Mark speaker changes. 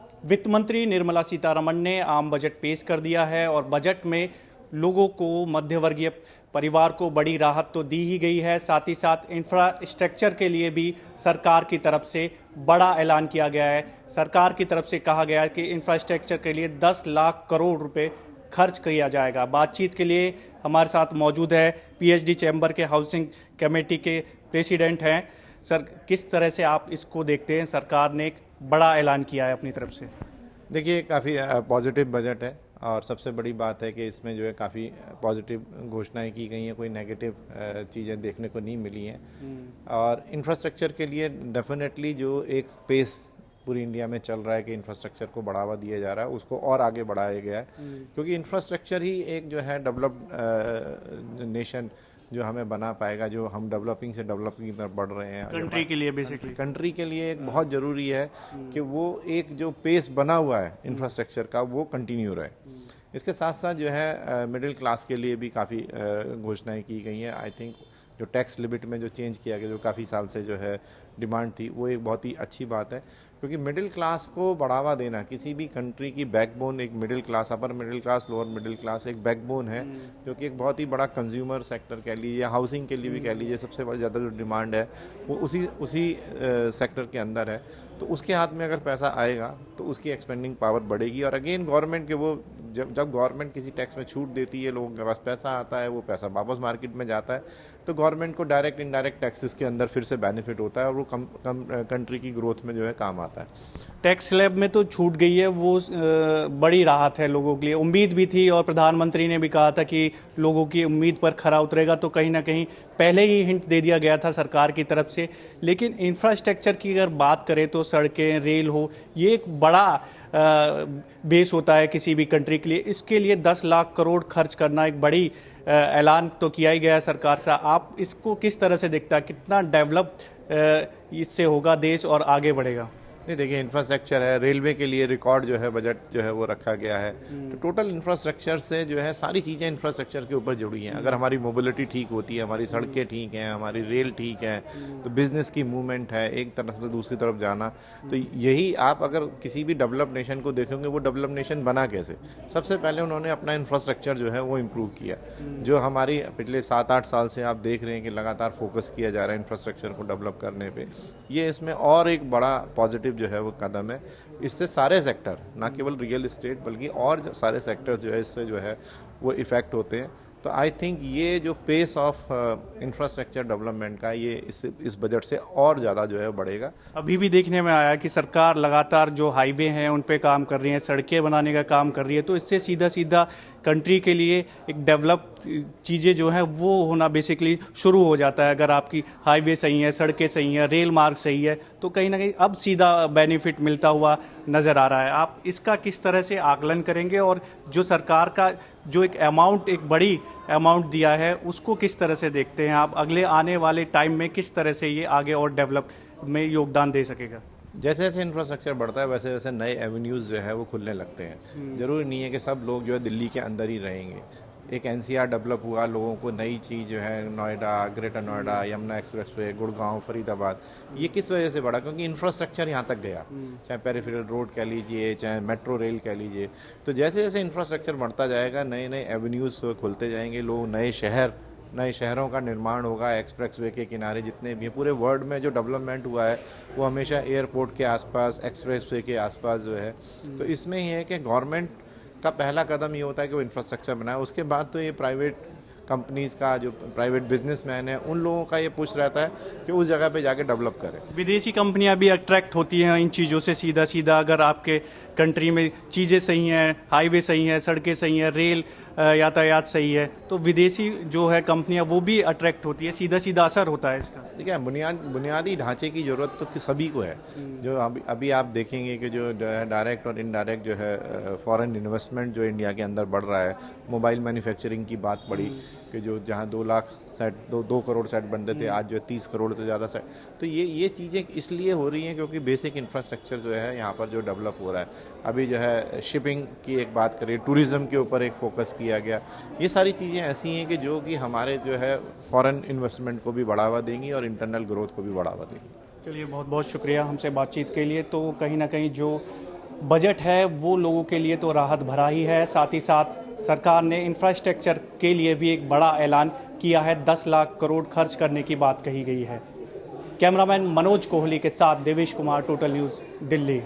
Speaker 1: वित्त मंत्री निर्मला सीतारमण ने आम बजट पेश कर दिया है और बजट में लोगों को, मध्यवर्गीय परिवार को बड़ी राहत तो दी ही गई है, साथ ही साथ इंफ्रास्ट्रक्चर के लिए भी सरकार की तरफ से बड़ा ऐलान किया गया है। सरकार की तरफ से कहा गया है कि इंफ्रास्ट्रक्चर के लिए 10 लाख करोड़ रुपए खर्च किया जाएगा। बातचीत के लिए हमारे साथ मौजूद है पीएचडी चैम्बर के हाउसिंग कमेटी के प्रेसिडेंट हैं। सर, किस तरह से आप इसको देखते हैं? सरकार ने एक बड़ा ऐलान किया है अपनी तरफ से।
Speaker 2: देखिए, काफ़ी पॉजिटिव बजट है और सबसे बड़ी बात है कि इसमें जो है काफ़ी पॉजिटिव घोषणाएं की गई हैं, कोई नेगेटिव चीज़ें देखने को नहीं मिली हैं। और इंफ्रास्ट्रक्चर के लिए डेफिनेटली जो एक पेस पूरी इंडिया में चल रहा है कि इंफ्रास्ट्रक्चर को बढ़ावा दिया जा रहा है, उसको और आगे बढ़ाया गया है, क्योंकि इंफ्रास्ट्रक्चर ही एक जो है डेवलप्ड नेशन जो हमें बना पाएगा, जो हम डेवलपिंग से डेवलपिंग की तरफ बढ़ रहे हैं।
Speaker 1: कंट्री के लिए बेसिकली
Speaker 2: कंट्री के लिए एक बहुत ज़रूरी है कि वो एक जो पेस बना हुआ है इंफ्रास्ट्रक्चर का, वो कंटिन्यू रहे। इसके साथ साथ जो है मिडिल क्लास के लिए भी काफ़ी घोषणाएं की गई हैं। आई थिंक जो टैक्स लिमिट में जो चेंज किया गया, जो काफ़ी साल से जो है डिमांड थी, वो एक बहुत ही अच्छी बात है, क्योंकि मिडिल क्लास को बढ़ावा देना किसी भी कंट्री की बैकबोन, एक middle class, upper middle class, lower middle class एक बैकबोन है, जो कि एक बहुत ही बड़ा कंज्यूमर सेक्टर कह लीजिए, हाउसिंग के लिए भी कह लीजिए, सबसे ज़्यादा जो डिमांड है वो उसी सेक्टर के अंदर है। तो उसके हाथ में अगर पैसा आएगा तो उसकी एक्सपेंडिंग पावर बढ़ेगी। और अगेन गवर्नमेंट के वो जब गवर्नमेंट किसी टैक्स में छूट देती है, लोगों के पास पैसा आता है, वो पैसा वापस मार्केट में जाता है, तो गवर्नमेंट को डायरेक्ट इनडायरेक्ट टैक्सेस के अंदर फिर से बेनिफिट होता है और वो कम कंट्री की ग्रोथ में जो है काम आता है।
Speaker 1: टैक्स स्लैब में तो छूट गई है, वो बड़ी राहत है लोगों के लिए। उम्मीद भी थी और प्रधानमंत्री ने भी कहा था कि लोगों की उम्मीद पर खरा उतरेगा, तो कहीं ना कहीं पहले ही हिंट दे दिया गया था सरकार की तरफ से। लेकिन इंफ्रास्ट्रक्चर की अगर बात करें तो सड़कें, रेल हो, ये एक बड़ा बेस होता है किसी भी कंट्री के लिए। इसके लिए 10 लाख करोड़ खर्च करना एक बड़ी ऐलान तो किया ही गया है सरकार से। आप इसको किस तरह से देखता है? कितना डेवलप इससे होगा देश और आगे बढ़ेगा?
Speaker 2: नहीं, देखिए, इंफ्रास्ट्रक्चर है, रेलवे के लिए रिकॉर्ड जो है बजट जो है वो रखा गया है। तो टोटल इंफ्रास्ट्रक्चर से जो है सारी चीज़ें इंफ्रास्ट्रक्चर के ऊपर जुड़ी हैं। अगर हमारी मोबिलिटी ठीक होती है, हमारी सड़कें ठीक हैं, हमारी रेल ठीक है, तो बिजनेस की मूवमेंट है एक तरफ से दूसरी तरफ जाना। तो यही आप अगर किसी भी डेवलप नेशन को देखेंगे, वो डेवलप नेशन बना कैसे? सबसे पहले उन्होंने अपना इंफ्रास्ट्रक्चर जो है वो इम्प्रूव किया। जो हमारी पिछले 7-8 साल से आप देख रहे हैं कि लगातार फोकस किया जा रहा है इंफ्रास्ट्रक्चर को डेवलप करने पर, ये इसमें और एक बड़ा पॉजिटिव जो है वो कदम है। इससे सारे सेक्टर, ना केवल रियल एस्टेट बल्कि और सारे सेक्टर्स जो है इससे जो है वो इफ़ेक्ट होते हैं। तो आई थिंक ये जो पेस ऑफ इंफ्रास्ट्रक्चर डेवलपमेंट का, ये इस बजट से और ज़्यादा जो है बढ़ेगा।
Speaker 1: अभी भी देखने में आया कि सरकार लगातार जो हाईवे हैं उन पे काम कर रही है, सड़कें बनाने का काम कर रही है, तो इससे सीधा सीधा कंट्री के लिए एक डेवलप चीज़ें जो हैं वो होना बेसिकली शुरू हो जाता है। अगर आपकी हाईवे सही है, सड़कें सही हैं, रेल मार्ग सही है, तो कहीं ना कहीं अब सीधा बेनिफिट मिलता हुआ नज़र आ रहा है। आप इसका किस तरह से आकलन करेंगे और जो सरकार का जो एक अमाउंट, एक बड़ी अमाउंट दिया है, उसको किस तरह से देखते हैं आप? अगले आने वाले टाइम में किस तरह से ये आगे और डेवलप में योगदान दे सकेगा?
Speaker 2: जैसे जैसे इंफ्रास्ट्रक्चर बढ़ता है वैसे वैसे नए एवेन्यूज़ जो है वो खुलने लगते हैं। ज़रूरी नहीं है कि सब लोग जो है दिल्ली के अंदर ही रहेंगे। एक एनसीआर डेवलप हुआ, लोगों को नई चीज़ जो है नोएडा, ग्रेटर नोएडा, यमुना एक्सप्रेसवे, गुड़गांव, फरीदाबाद, ये किस वजह से बढ़ा? क्योंकि इंफ्रास्ट्रक्चर यहाँ तक गया, चाहे पेरिफेरल रोड कह लीजिए, चाहे मेट्रो रेल कह लीजिए। तो जैसे जैसे इंफ्रास्ट्रक्चर बढ़ता जाएगा, नए नए एवेन्यूज़ खुलते जाएंगे, लोग नए शहरों का निर्माण होगा। एक्सप्रेसवे के किनारे जितने भी हैं, पूरे वर्ल्ड में जो डेवलपमेंट हुआ है वो हमेशा एयरपोर्ट के आसपास, एक्सप्रेसवे के आसपास जो है। तो इसमें ये है कि गवर्नमेंट का पहला कदम ये होता है कि वो इंफ्रास्ट्रक्चर बनाए। उसके बाद तो ये प्राइवेट कंपनीज़ का, जो प्राइवेट बिजनेसमैन है, उन लोगों का ये पुश रहता है कि उस जगह पे जाके डेवलप करें।
Speaker 1: विदेशी कंपनियां भी अट्रैक्ट होती हैं इन चीज़ों से सीधा सीधा। अगर आपके कंट्री में चीज़ें सही हैं, हाईवे सही हैं, सड़कें सही हैं, रेल यातायात सही है, तो विदेशी जो है कंपनियां वो भी अट्रैक्ट होती है, सीधा सीधा असर होता है इसका।
Speaker 2: देखिए, बुनियादी ढांचे की ज़रूरत तो सभी को है। जो अभी आप देखेंगे कि जो है डायरेक्ट और इनडायरेक्ट जो है फॉरेन इन्वेस्टमेंट जो इंडिया के अंदर बढ़ रहा है। मोबाइल मैन्युफैक्चरिंग की बात पड़ी कि जो जहाँ 2 लाख सेट, 2 करोड़ सेट बनते थे, आज जो 30 करोड़ से ज़्यादा सेट। तो ये चीज़ें इसलिए हो रही हैं क्योंकि बेसिक इंफ्रास्ट्रक्चर जो है यहाँ पर जो डेवलप हो रहा है। अभी जो है शिपिंग की एक बात करें, टूरिज़्म के ऊपर एक फोकस किया गया। ये सारी चीज़ें ऐसी हैं कि जो कि हमारे जो है फॉरेन इन्वेस्टमेंट को भी बढ़ावा देंगी और इंटरनल ग्रोथ को भी बढ़ावा देंगी।
Speaker 1: चलिए, बहुत बहुत शुक्रिया हमसे बातचीत के लिए। तो कहीं ना कहीं जो बजट है वो लोगों के लिए तो राहत भरा ही है, साथ ही साथ सरकार ने इंफ्रास्ट्रक्चर के लिए भी एक बड़ा ऐलान किया है। 10 लाख करोड़ खर्च करने की बात कही गई है। कैमरामैन मनोज कोहली के साथ देवेश कुमार, टोटल न्यूज़, दिल्ली।